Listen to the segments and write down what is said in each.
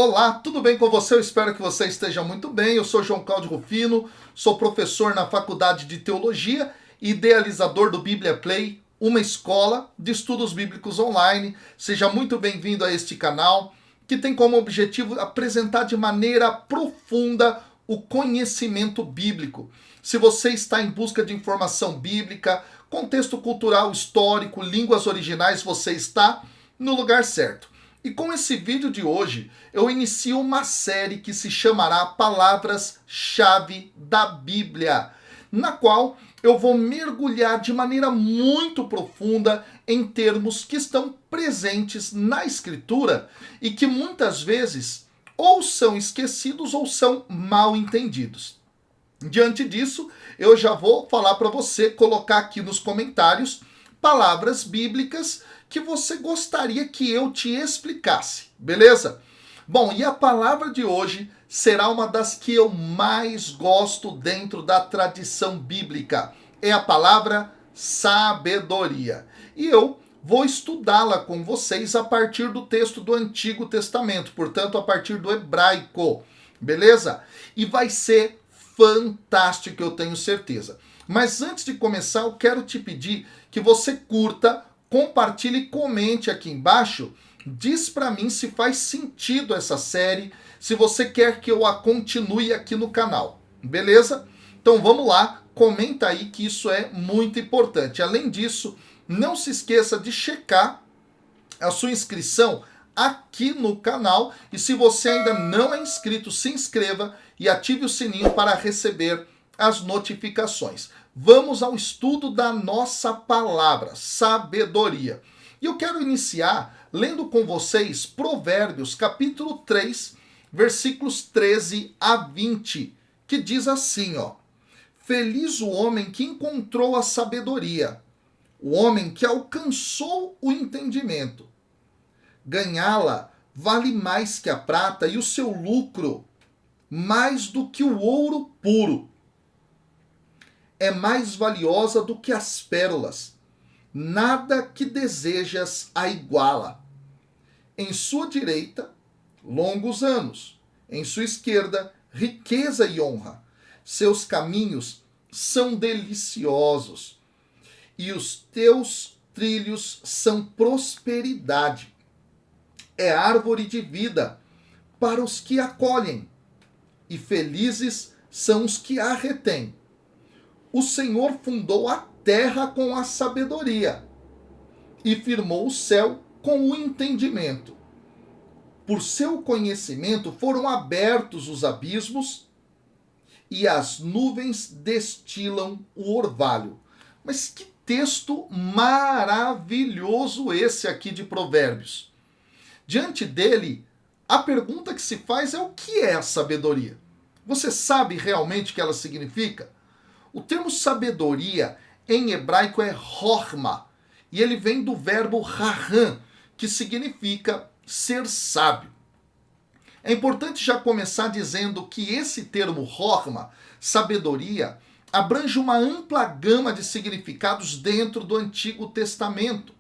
Olá, tudo bem com você? Eu espero que você esteja muito bem. Eu sou João Cláudio Rufino, sou professor na Faculdade de Teologia e idealizador do Bíblia Play, uma escola de estudos bíblicos online. Seja muito bem-vindo a este canal, que tem como objetivo apresentar de maneira profunda o conhecimento bíblico. Se você está em busca de informação bíblica, contexto cultural, histórico, línguas originais, você está no lugar certo. E com esse vídeo de hoje, eu inicio uma série que se chamará Palavras-Chave da Bíblia, na qual eu vou mergulhar de maneira muito profunda em termos que estão presentes na Escritura e que muitas vezes ou são esquecidos ou são mal entendidos. Diante disso, eu já vou falar para você colocar aqui nos comentários palavras bíblicas que você gostaria que eu te explicasse, beleza? Bom, e a palavra de hoje será uma das que eu mais gosto dentro da tradição bíblica. É a palavra sabedoria. E eu vou estudá-la com vocês a partir do texto do Antigo Testamento, portanto, a partir do hebraico, beleza? E vai ser fantástico, eu tenho certeza. Mas antes de começar, eu quero te pedir que você curta, compartilhe e comente aqui embaixo. Diz para mim se faz sentido essa série, se você quer que eu a continue aqui no canal, beleza? Então vamos lá, comenta aí que isso é muito importante. Além disso, não se esqueça de checar a sua inscrição aqui no canal e se você ainda não é inscrito, se inscreva e ative o sininho para receber as notificações. Vamos ao estudo da nossa palavra, sabedoria. E eu quero iniciar lendo com vocês Provérbios, capítulo 3, versículos 13 a 20, que diz assim, ó: Feliz o homem que encontrou a sabedoria, o homem que alcançou o entendimento. Ganhá-la vale mais que a prata e o seu lucro mais do que o ouro puro. É mais valiosa do que as pérolas. Nada que desejas a iguala. Em sua direita, longos anos. Em sua esquerda, riqueza e honra. Seus caminhos são deliciosos. E os teus trilhos são prosperidade. É árvore de vida para os que a colhem. E felizes são os que a retêm. O Senhor fundou a terra com a sabedoria e firmou o céu com o entendimento. Por seu conhecimento foram abertos os abismos e as nuvens destilam o orvalho. Mas que texto maravilhoso esse aqui de Provérbios. Diante dele, a pergunta que se faz é: o que é a sabedoria? Você sabe realmente o que ela significa? O termo sabedoria em hebraico é horma, e ele vem do verbo raham, que significa ser sábio. É importante já começar dizendo que esse termo horma, sabedoria, abrange uma ampla gama de significados dentro do Antigo Testamento.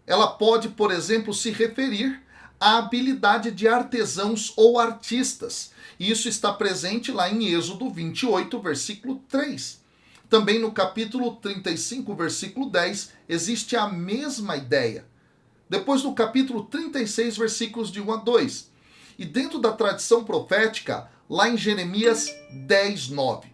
Ela pode, por exemplo, se referir à habilidade de artesãos ou artistas. Isso está presente lá em Êxodo 28, versículo 3. Também no capítulo 35, versículo 10, existe a mesma ideia. Depois no capítulo 36, versículos de 1 a 2. E dentro da tradição profética, lá em Jeremias 10, 9.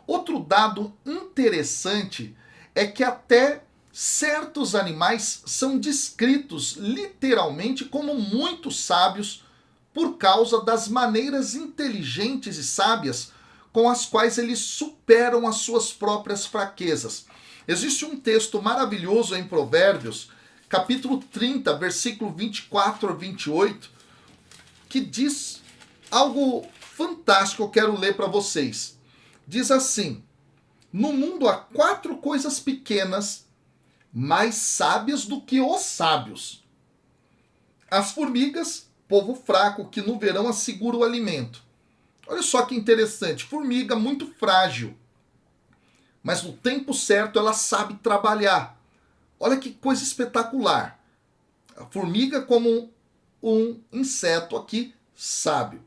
Outro dado interessante é que até certos animais são descritos literalmente como muito sábios por causa das maneiras inteligentes e sábias com as quais eles superam as suas próprias fraquezas. Existe um texto maravilhoso em Provérbios, capítulo 30, versículo 24 a 28, que diz algo fantástico, eu quero ler para vocês. Diz assim: no mundo há 4 coisas pequenas mais sábias do que os sábios. As formigas, povo fraco que no verão assegura o alimento. Olha só que interessante, formiga muito frágil, mas no tempo certo ela sabe trabalhar. Olha que coisa espetacular. A formiga como um inseto aqui sábio.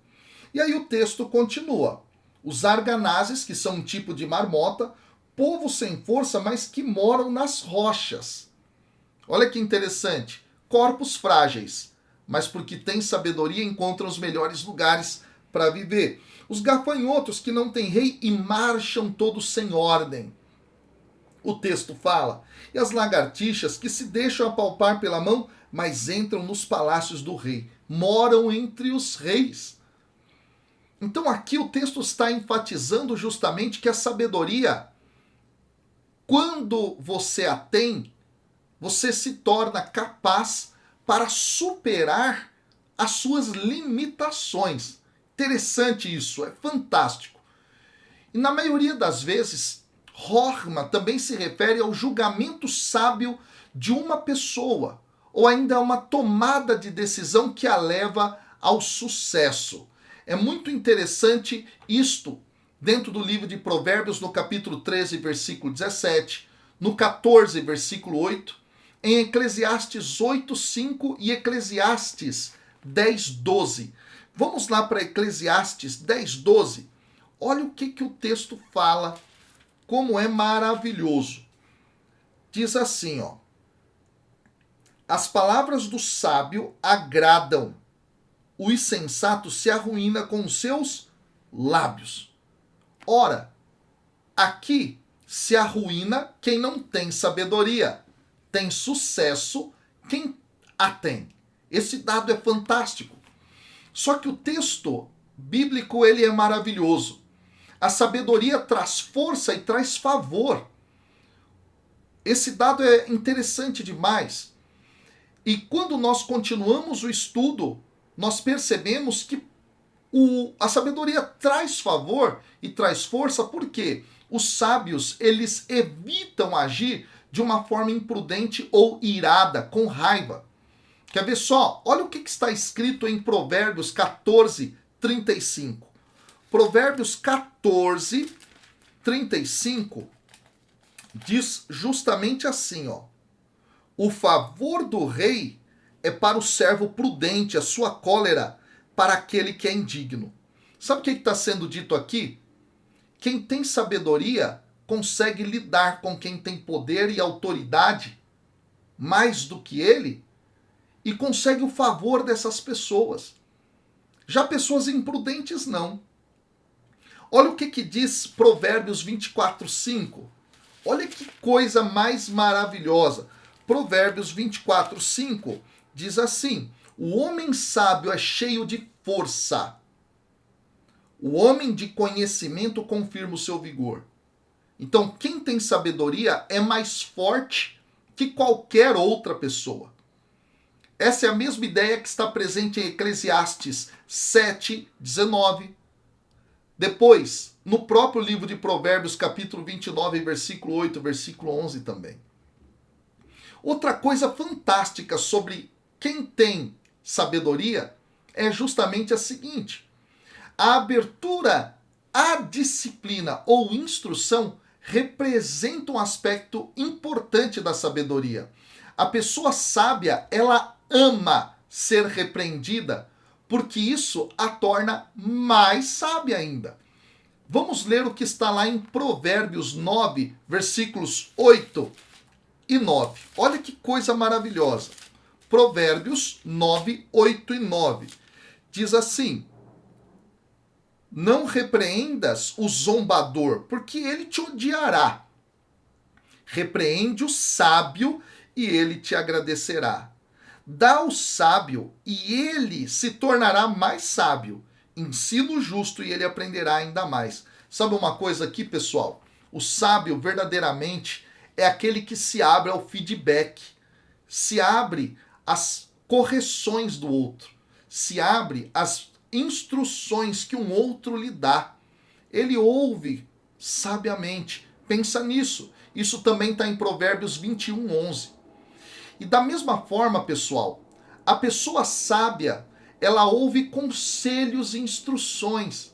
E aí o texto continua. Os arganazes, que são um tipo de marmota, povo sem força, mas que moram nas rochas. Olha que interessante. Corpos frágeis, mas porque têm sabedoria encontram os melhores lugares para viver. Os gafanhotos que não têm rei e marcham todos sem ordem. O texto fala. E as lagartixas que se deixam apalpar pela mão, mas entram nos palácios do rei. Moram entre os reis. Então aqui o texto está enfatizando justamente que a sabedoria, quando você a tem, você se torna capaz para superar as suas limitações. Interessante isso, é fantástico. E na maioria das vezes, Horma também se refere ao julgamento sábio de uma pessoa, ou ainda a uma tomada de decisão que a leva ao sucesso. É muito interessante isto dentro do livro de Provérbios, no capítulo 13, versículo 17, no 14, versículo 8, em Eclesiastes 8, 5 e Eclesiastes 10, 12. Vamos lá para Eclesiastes 10, 12. Olha o que o texto fala, como é maravilhoso. Diz assim, ó. As palavras do sábio agradam, o insensato se arruína com os seus lábios. Ora, aqui se arruína quem não tem sabedoria. Tem sucesso quem a tem. Esse dado é fantástico. Só que o texto bíblico ele é maravilhoso. A sabedoria traz força e traz favor. Esse dado é interessante demais. E quando nós continuamos o estudo, nós percebemos que a sabedoria traz favor e traz força, porque os sábios eles evitam agir de uma forma imprudente ou irada, com raiva. Quer ver só? Olha o que está escrito em Provérbios 14, 35. Provérbios 14, 35 diz justamente assim, ó. O favor do rei é para o servo prudente, a sua cólera para aquele que é indigno. Sabe o que está sendo dito aqui? Quem tem sabedoria consegue lidar com quem tem poder e autoridade mais do que ele e consegue o favor dessas pessoas. Já pessoas imprudentes não. Olha o que diz Provérbios 24, 5. Olha que coisa mais maravilhosa. Provérbios 24, 5 diz assim: o homem sábio é cheio de força. O homem de conhecimento confirma o seu vigor. Então, quem tem sabedoria é mais forte que qualquer outra pessoa. Essa é a mesma ideia que está presente em Eclesiastes 7, 19. Depois, no próprio livro de Provérbios, capítulo 29, versículo 8, versículo 11 também. Outra coisa fantástica sobre quem tem sabedoria é justamente a seguinte: a abertura à disciplina ou instrução representa um aspecto importante da sabedoria. A pessoa sábia, ela ama ser repreendida, porque isso a torna mais sábia ainda. Vamos ler o que está lá em Provérbios 9, versículos 8 e 9. Olha que coisa maravilhosa. Provérbios 9, 8 e 9. Diz assim: não repreendas o zombador, porque ele te odiará. Repreende o sábio e ele te agradecerá. Dá ao sábio e ele se tornará mais sábio. Ensina o justo e ele aprenderá ainda mais. Sabe uma coisa aqui, pessoal? O sábio verdadeiramente é aquele que se abre ao feedback, se abre às correções do outro, se abre às instruções que um outro lhe dá. Ele ouve sabiamente. Pensa nisso. Isso também está em Provérbios 21, 11. E da mesma forma, pessoal, a pessoa sábia, ela ouve conselhos e instruções.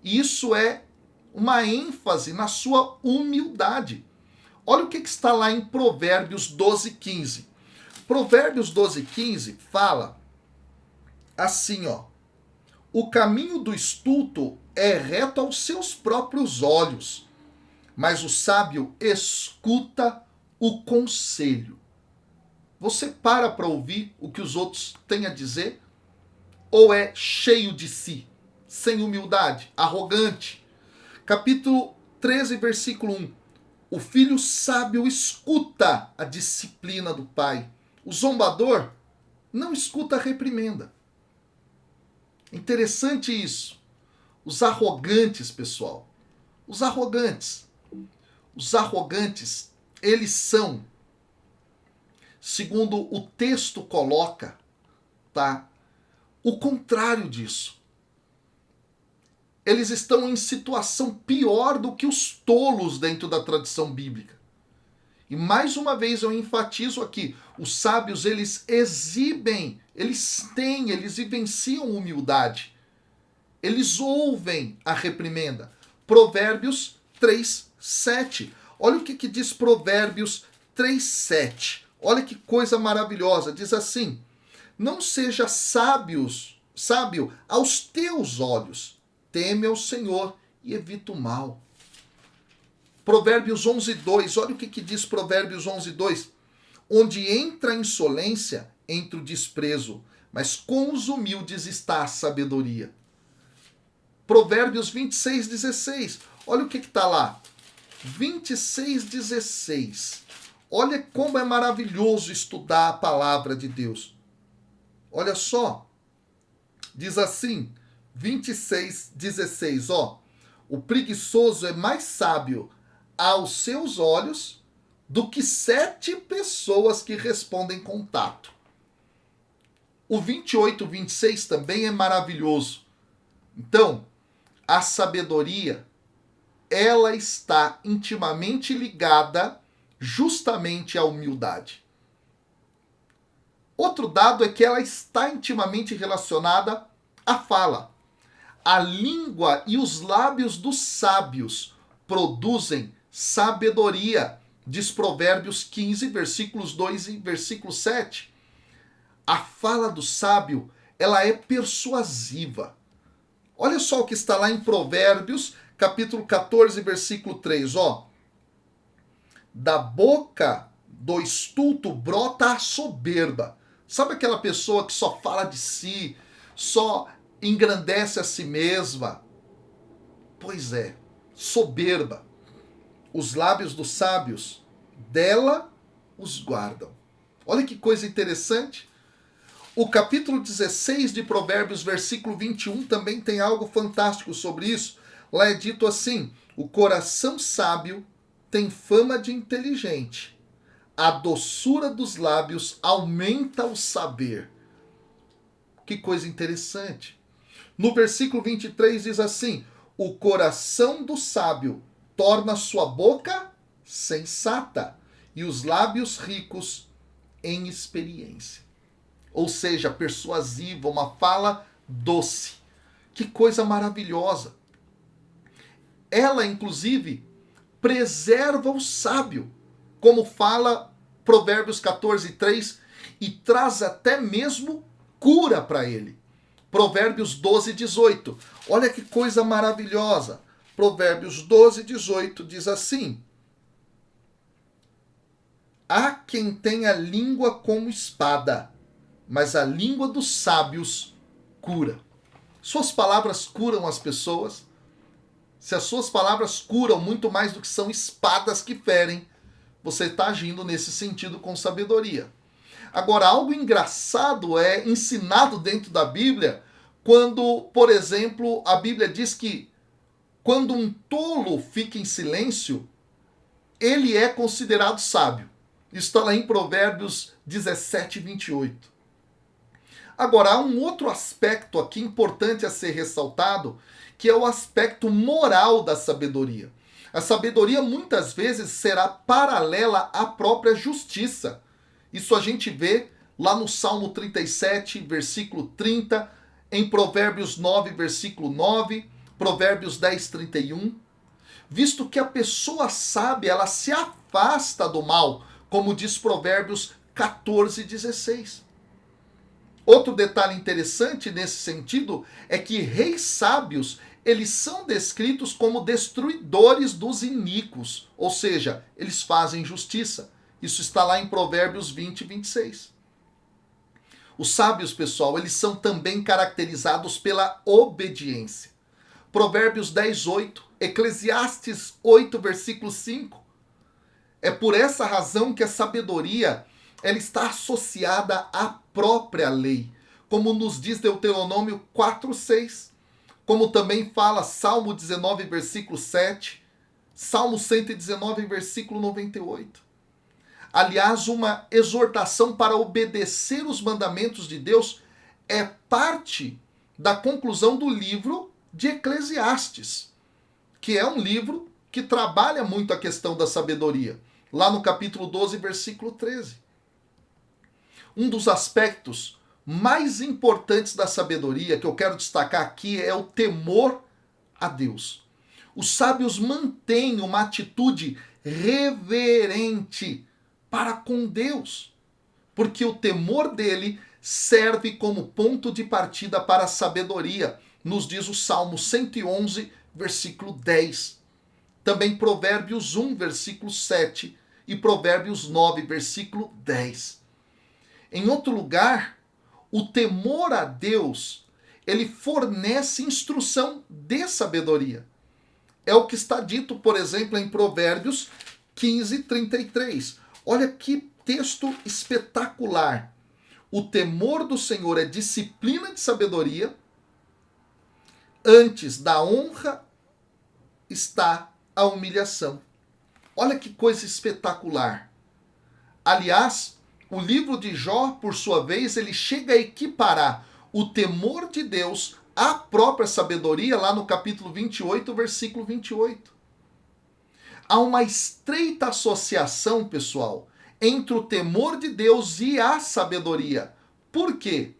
Isso é uma ênfase na sua humildade. Olha o que está lá em Provérbios 12, 15. Provérbios 12, 15 fala assim, ó: o caminho do estulto é reto aos seus próprios olhos, mas o sábio escuta o conselho. Você para ouvir o que os outros têm a dizer? Ou é cheio de si, sem humildade, arrogante? Capítulo 13, versículo 1. O filho sábio escuta a disciplina do pai. O zombador não escuta a reprimenda. Interessante isso. Os arrogantes, pessoal. Os arrogantes, eles são, segundo o texto coloca, tá? O contrário disso. Eles estão em situação pior do que os tolos dentro da tradição bíblica. E mais uma vez eu enfatizo aqui, os sábios, eles exibem, eles vivenciam humildade. Eles ouvem a reprimenda. Provérbios 3:7. Olha o que diz Provérbios 3:7. Olha que coisa maravilhosa. Diz assim: não seja sábio aos teus olhos. Teme ao Senhor e evita o mal. Provérbios 11:2. Olha o que diz Provérbios 11:2. Onde entra a insolência, entra o desprezo, mas com os humildes está a sabedoria. Provérbios 26:16. Olha o que está lá. 26:16. Olha como é maravilhoso estudar a palavra de Deus. Olha só. Diz assim, 26:16, ó: o preguiçoso é mais sábio aos seus olhos do que 7 pessoas que respondem com tato. O 28:26 também é maravilhoso. Então, a sabedoria, ela está intimamente ligada justamente à humildade. Outro dado é que ela está intimamente relacionada à fala. A língua e os lábios dos sábios produzem sabedoria, diz Provérbios 15, versículos 2 e versículo 7. A fala do sábio, ela é persuasiva. Olha só o que está lá em Provérbios, capítulo 14, versículo 3, ó. Da boca do estulto brota a soberba. Sabe aquela pessoa que só fala de si, só engrandece a si mesma? Pois é, soberba. Os lábios dos sábios, dela os guardam. Olha que coisa interessante. O capítulo 16 de Provérbios, versículo 21, também tem algo fantástico sobre isso. Lá é dito assim: o coração sábio tem fama de inteligente. A doçura dos lábios aumenta o saber. Que coisa interessante. No versículo 23 diz assim: o coração do sábio torna sua boca sensata e os lábios ricos em experiência. Ou seja, persuasiva, uma fala doce. Que coisa maravilhosa. Ela, inclusive, preserva o sábio, como fala Provérbios 14:3, e traz até mesmo cura para ele. Provérbios 12:18. Olha que coisa maravilhosa. Provérbios 12:18 diz assim: há quem tem a língua como espada, mas a língua dos sábios cura. Suas palavras curam as pessoas. Se as suas palavras curam muito mais do que são espadas que ferem, você está agindo nesse sentido com sabedoria. Agora, algo engraçado é ensinado dentro da Bíblia quando, por exemplo, a Bíblia diz que quando um tolo fica em silêncio, ele é considerado sábio. Isso está lá em Provérbios 17:28. Agora, há um outro aspecto aqui importante a ser ressaltado, que é o aspecto moral da sabedoria. A sabedoria muitas vezes será paralela à própria justiça. Isso a gente vê lá no Salmo 37, versículo 30, em Provérbios 9, versículo 9, Provérbios 10:31. Visto que a pessoa sábia, ela se afasta do mal, como diz Provérbios 14:16. Outro detalhe interessante nesse sentido é que reis sábios, eles são descritos como destruidores dos iníquos, ou seja, eles fazem justiça. Isso está lá em Provérbios 20 e 26. Os sábios, pessoal, eles são também caracterizados pela obediência. Provérbios 10, 8, Eclesiastes 8, versículo 5. É por essa razão que a sabedoria ela está associada à própria lei, como nos diz Deuteronômio 4, 6. Como também fala Salmo 19, versículo 7, Salmo 119, versículo 98. Aliás, uma exortação para obedecer os mandamentos de Deus é parte da conclusão do livro de Eclesiastes, que é um livro que trabalha muito a questão da sabedoria, lá no capítulo 12, versículo 13. Um dos aspectos mais importantes da sabedoria que eu quero destacar aqui é o temor a Deus. Os sábios mantêm uma atitude reverente para com Deus, porque o temor dele serve como ponto de partida para a sabedoria, nos diz o Salmo 111, versículo 10. Também Provérbios 1, versículo 7 e Provérbios 9, versículo 10. Em outro lugar, o temor a Deus, ele fornece instrução de sabedoria. É o que está dito, por exemplo, em Provérbios 15, 33. Olha que texto espetacular. O temor do Senhor é disciplina de sabedoria. Antes da honra está a humilhação. Olha que coisa espetacular. Aliás, o livro de Jó, por sua vez, ele chega a equiparar o temor de Deus à própria sabedoria, lá no capítulo 28, versículo 28. Há uma estreita associação, pessoal, entre o temor de Deus e a sabedoria. Por quê?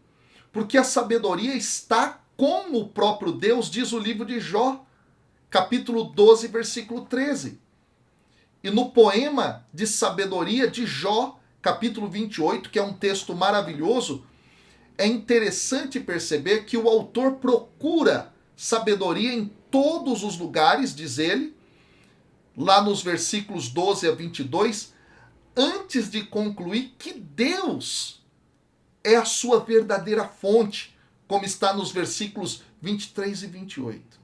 Porque a sabedoria está com o próprio Deus, diz o livro de Jó, capítulo 12, versículo 13. E no poema de sabedoria de Jó, capítulo 28, que é um texto maravilhoso, é interessante perceber que o autor procura sabedoria em todos os lugares, diz ele, lá nos versículos 12 a 22, antes de concluir que Deus é a sua verdadeira fonte, como está nos versículos 23 e 28.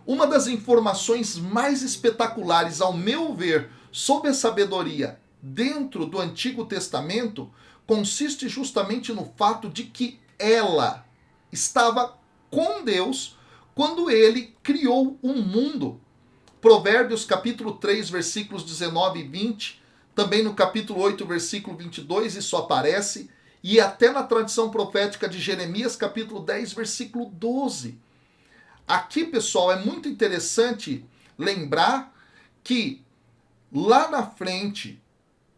Uma das informações mais espetaculares, ao meu ver, sobre a sabedoria dentro do Antigo Testamento, consiste justamente no fato de que ela estava com Deus quando ele criou um mundo. Provérbios capítulo 3, versículos 19 e 20, também no capítulo 8, versículo 22, isso aparece, e até na tradição profética de Jeremias, capítulo 10, versículo 12. Aqui, pessoal, é muito interessante lembrar que lá na frente,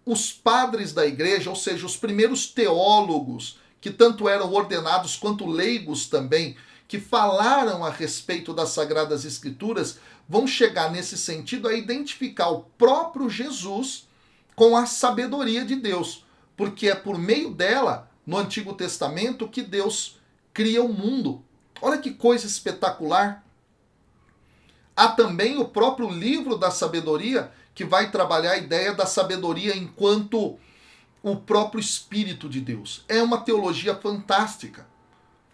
os padres da igreja, ou seja, os primeiros teólogos, que tanto eram ordenados quanto leigos também, que falaram a respeito das Sagradas Escrituras, vão chegar nesse sentido a identificar o próprio Jesus com a sabedoria de Deus, porque é por meio dela, no Antigo Testamento, que Deus cria o mundo. Olha que coisa espetacular. Há também o próprio livro da sabedoria, que vai trabalhar a ideia da sabedoria enquanto o próprio Espírito de Deus. É uma teologia fantástica.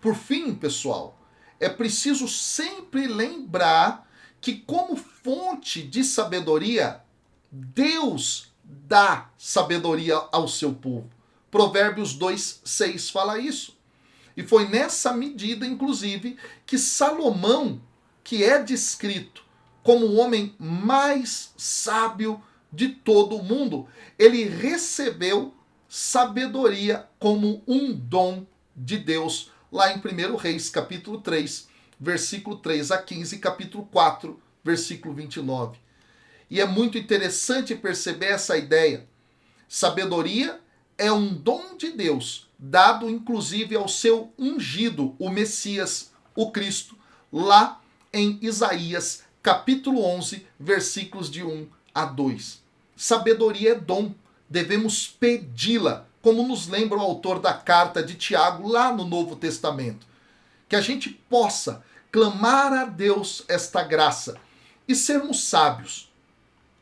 Por fim, pessoal, é preciso sempre lembrar que, como fonte de sabedoria, Deus dá sabedoria ao seu povo. Provérbios 2, 6 fala isso. E foi nessa medida, inclusive, que Salomão, que é descrito como o homem mais sábio de todo o mundo, ele recebeu sabedoria como um dom de Deus, lá em 1 Reis, capítulo 3, versículo 3 a 15, capítulo 4, versículo 29. E é muito interessante perceber essa ideia. Sabedoria é um dom de Deus, dado inclusive ao seu ungido, o Messias, o Cristo, lá em Isaías, capítulo 11, versículos de 1 a 2. Sabedoria é dom, devemos pedi-la como nos lembra o autor da carta de Tiago lá no Novo Testamento. Que a gente possa clamar a Deus esta graça e sermos sábios,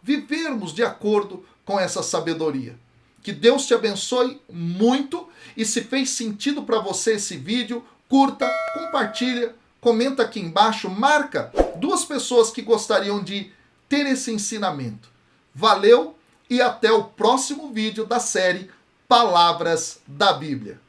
vivermos de acordo com essa sabedoria. Que Deus te abençoe muito, e se fez sentido para você esse vídeo, curta, compartilha, comenta aqui embaixo, marca 2 pessoas que gostariam de ter esse ensinamento. Valeu e até o próximo vídeo da série Palavras da Bíblia.